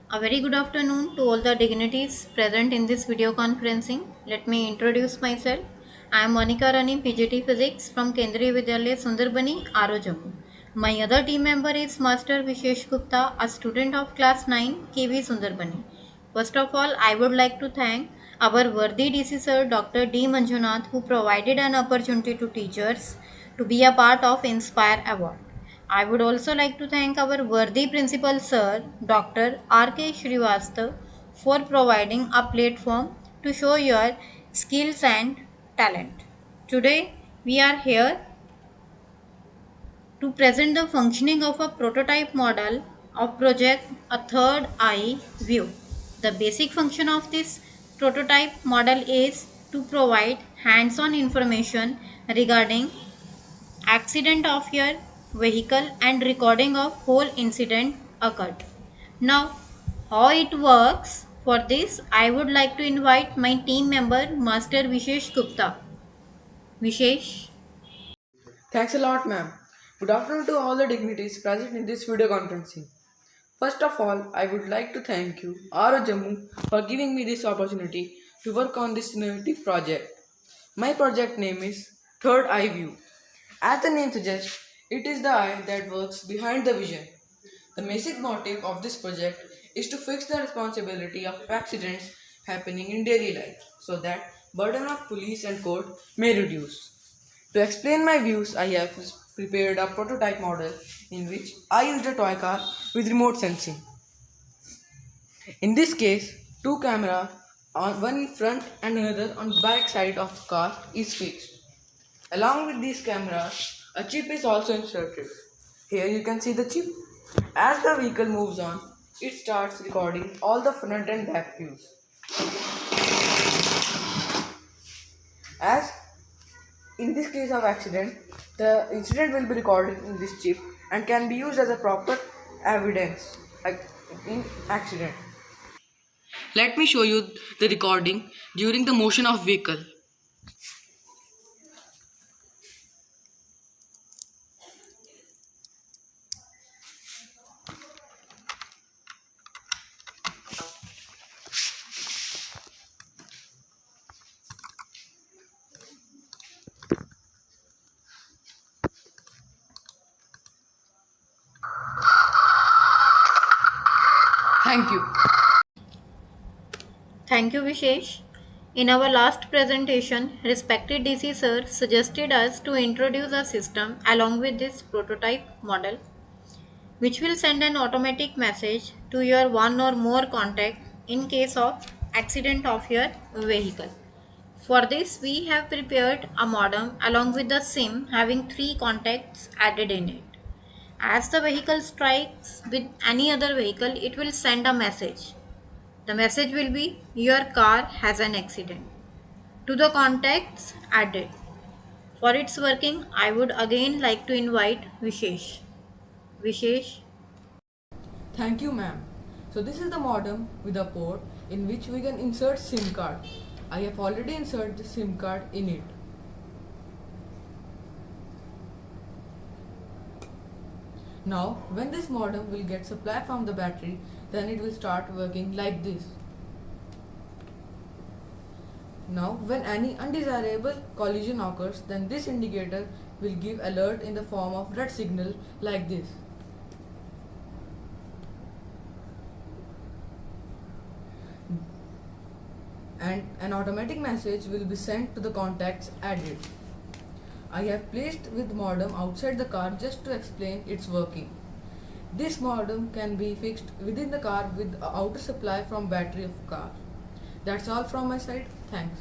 A very good afternoon to all the dignitaries present in this video conferencing. Let me introduce myself. I am Monica Rani, PGT Physics from Kendriya Vidyalaya Sundarbani, RO Jammu. My other team member is Master Vishesh Gupta, a student of class 9, KV Sundarbani. First of all, I would like to thank our worthy DC sir, Dr. D. Manjunath, who provided an opportunity to teachers to be a part of Inspire Award. I would also like to thank our worthy principal sir, Dr. R.K. Srivastav, for providing a platform to show your skills and talent. Today, we are here to present the functioning of a prototype model of project A Third Eye View. The basic function of this prototype model is to provide hands-on information regarding accident of your vehicle and recording of whole incident occurred. Now, how it works? For this, I would like to invite my team member, Master Vishesh Gupta. Vishesh. Thanks a lot, ma'am. Good afternoon to all the dignitaries present in this video conferencing. First of all, I would like to thank you, RO Jammu, for giving me this opportunity to work on this innovative project. My project name is Third Eye View. As the name suggests, it is the eye that works behind the vision. The basic motive of this project is to fix the responsibility of accidents happening in daily life so that burden of police and court may reduce. To explain my views, I have prepared a prototype model in which I used a toy car with remote sensing. In this case, two cameras, one in front and another on the back side of the car, is fixed. Along with these cameras, a chip is also inserted. Here you can see the chip. As the vehicle moves on, it starts recording all the front and back views. As in this case of accident, the incident will be recorded in this chip and can be used as a proper evidence in accident. Let me show you the recording during the motion of vehicle. Thank you. Thank you, Vishesh. In our last presentation, respected DC sir suggested us to introduce a system along with this prototype model, which will send an automatic message to your one or more contact in case of accident of your vehicle. For this, we have prepared a modem along with the SIM having three contacts added in it. As the vehicle strikes with any other vehicle, it will send a message. The message will be your car has an accident. To the contacts added. For its working, I would again like to invite Vishesh. Vishesh. Thank you, ma'am. So this is the modem with a port in which we can insert SIM card. I have already inserted the SIM card in it. Now, when this modem will get supply from the battery, then it will start working like this. Now, when any undesirable collision occurs, then this indicator will give alert in the form of red signal like this. And an automatic message will be sent to the contacts added. I have placed with modem outside the car just to explain its working. This modem can be fixed within the car with outer supply from battery of car. That's all from my side. Thanks.